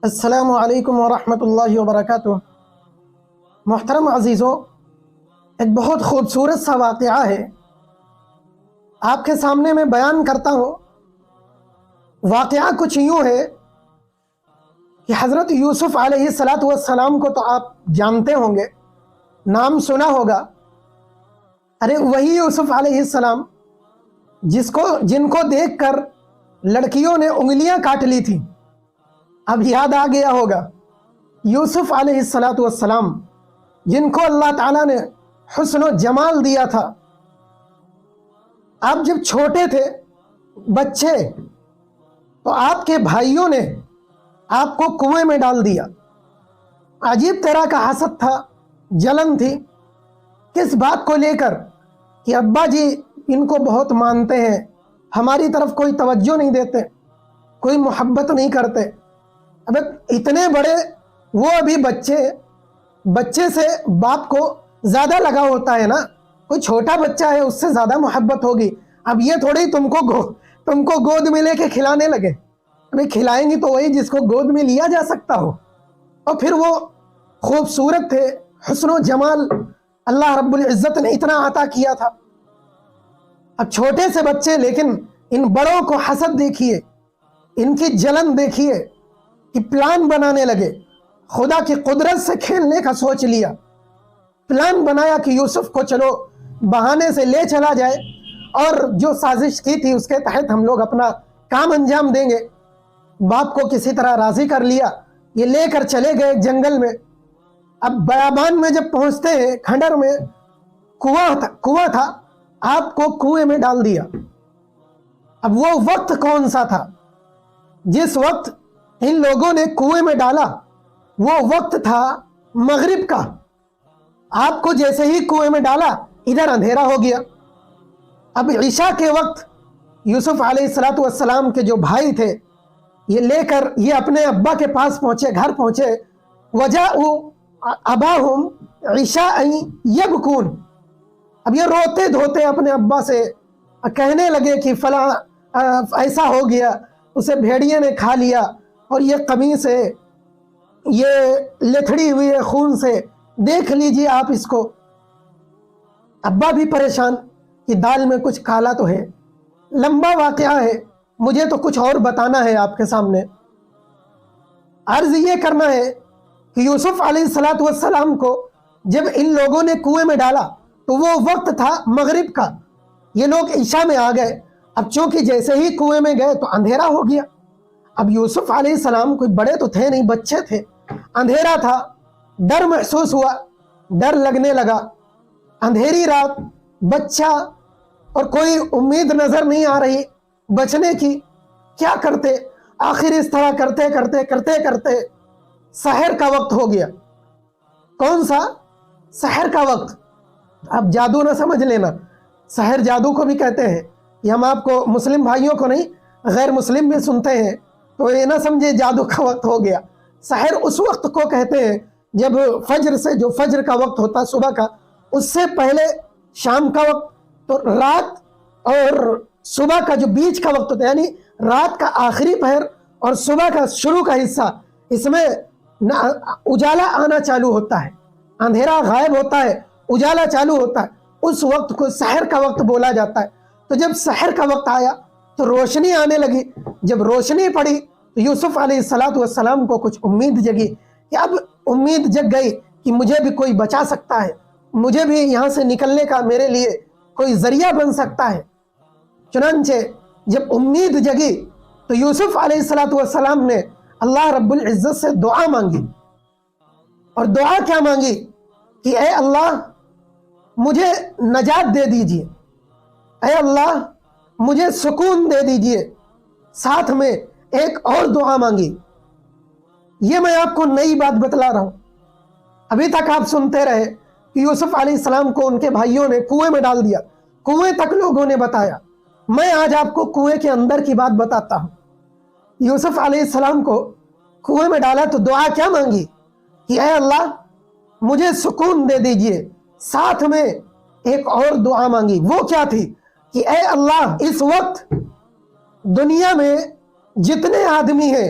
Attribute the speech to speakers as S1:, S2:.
S1: السلام علیکم ورحمۃ اللہ وبرکاتہ۔ محترم عزیزوں، ایک بہت خوبصورت سا واقعہ ہے آپ کے سامنے میں بیان کرتا ہوں۔ واقعہ کچھ یوں ہے کہ حضرت یوسف علیہ السلام کو تو آپ جانتے ہوں گے، نام سنا ہوگا۔ ارے وہی یوسف علیہ السلام جن کو دیکھ کر لڑکیوں نے انگلیاں کاٹ لی تھیں، اب یاد آ گیا ہوگا۔ یوسف علیہ السلام جن کو اللہ تعالیٰ نے حسن و جمال دیا تھا، آپ جب چھوٹے تھے، بچے، تو آپ کے بھائیوں نے آپ کو کنویں میں ڈال دیا۔ عجیب طرح کا حسد تھا، جلن تھی، کس بات کو لے کر کہ ابا جی ان کو بہت مانتے ہیں، ہماری طرف کوئی توجہ نہیں دیتے، کوئی محبت نہیں کرتے۔ اب اتنے بڑے، وہ ابھی بچے سے باپ کو زیادہ لگا ہوتا ہے نا، کوئی چھوٹا بچہ ہے اس سے زیادہ محبت ہوگی۔ اب یہ تھوڑی تم کو گود میں لے کے کھلانے لگے، ابھی کھلائیں گی تو وہی جس کو گود میں لیا جا سکتا ہو۔ اور پھر وہ خوبصورت تھے، حسن و جمال اللہ رب العزت نے اتنا عطا کیا تھا۔ اب چھوٹے سے بچے، لیکن ان بڑوں کو حسد دیکھیے، ان کی جلن دیکھیے کہ پلان بنانے لگے، خدا کی قدرت سے کھیلنے کا سوچ لیا، پلان بنایا کہ یوسف کو چلو بہانے سے لے چلا جائے، اور جو سازش کی تھی اس کے تحت ہم لوگ اپنا کام انجام دیں گے۔ باپ کو کسی طرح راضی کر لیا، یہ لے کر چلے گئے جنگل میں۔ اب بیابان میں جب پہنچتے ہیں، کھنڈر میں کنواں تھا، آپ کو کنویں میں ڈال دیا۔ اب وہ وقت کون سا تھا جس وقت ان لوگوں نے کنویں میں ڈالا؟ وہ وقت تھا مغرب کا۔ آپ کو جیسے ہی کنویں میں ڈالا، ادھر اندھیرا ہو گیا۔ اب عشاء کے وقت یوسف علیہ السلام کے جو بھائی تھے، یہ لے کر یہ اپنے ابا کے پاس پہنچے، گھر پہنچے۔ وَجَاءُوا أَبَاهُمْ عِشَاءً يَبْكُونَ۔ اب یہ روتے دھوتے اپنے ابا سے کہنے لگے کہ فلاں ایسا ہو گیا، اسے بھیڑیے نے کھا لیا، اور یہ قمیص ہے، یہ لتھڑی ہوئی ہے خون سے، دیکھ لیجئے آپ اس کو۔ ابا بھی پریشان کہ دال میں کچھ کالا تو ہے۔ لمبا واقعہ ہے، مجھے تو کچھ اور بتانا ہے آپ کے سامنے۔ عرض یہ کرنا ہے کہ یوسف علیہ السلام کو جب ان لوگوں نے کنویں میں ڈالا تو وہ وقت تھا مغرب کا، یہ لوگ عشاء میں آ گئے۔ اب چونکہ جیسے ہی کنویں میں گئے تو اندھیرا ہو گیا۔ اب یوسف علیہ السلام کوئی بڑے تو تھے نہیں، بچے تھے، اندھیرا تھا، ڈر محسوس ہوا، ڈر لگنے لگا۔ اندھیری رات، بچہ، اور کوئی امید نظر نہیں آ رہی بچنے کی، کیا کرتے؟ آخر اس طرح کرتے سحر کا وقت ہو گیا۔ کون سا؟ سحر کا وقت۔ اب جادو نہ سمجھ لینا، سحر جادو کو بھی کہتے ہیں، یہ ہم آپ کو مسلم بھائیوں کو نہیں، غیر مسلم بھی سنتے ہیں، تو یہ نہ سمجھے جادو کا وقت ہو گیا۔ سحر اس وقت کو کہتے ہیں جب فجر سے، جو فجر کا وقت ہوتا صبح کا، اس سے پہلے شام کا وقت، تو رات اور صبح کا جو بیچ کا وقت ہوتا ہے، یعنی رات کا آخری پہر اور صبح کا شروع کا حصہ، اس میں اجالا آنا چالو ہوتا ہے، اندھیرا غائب ہوتا ہے، اجالا چالو ہوتا ہے، اس وقت کو سحر کا وقت بولا جاتا ہے۔ تو جب سحر کا وقت آیا تو روشنی آنے لگی۔ جب روشنی پڑی تو یوسف علیہ السلام کو کچھ امید جگی، کہ اب امید جگ گئی کہ مجھے بھی کوئی بچا سکتا ہے، مجھے بھی یہاں سے نکلنے کا میرے لیے کوئی ذریعہ بن سکتا ہے۔ چنانچہ جب امید جگی تو یوسف علیہ السلام نے اللہ رب العزت سے دعا مانگی، اور دعا کیا مانگی کہ اے اللہ مجھے نجات دے دیجئے، اے اللہ مجھے سکون دے دیجئے۔ ساتھ میں ایک اور دعا مانگی، یہ میں آپ کو نئی بات بتلا رہا ہوں۔ ابھی تک آپ سنتے رہے کہ یوسف علیہ السلام کو ان کے بھائیوں نے کنویں میں ڈال دیا، کنویں تک لوگوں نے بتایا۔ میں آج آپ کو کنویں کے اندر کی بات بتاتا ہوں۔ یوسف علیہ السلام کو کنویں میں ڈالا تو دعا کیا مانگی کہ اے اللہ مجھے سکون دے دیجئے۔ ساتھ میں ایک اور دعا مانگی، وہ کیا تھی کہ اے اللہ اس وقت دنیا میں جتنے آدمی ہیں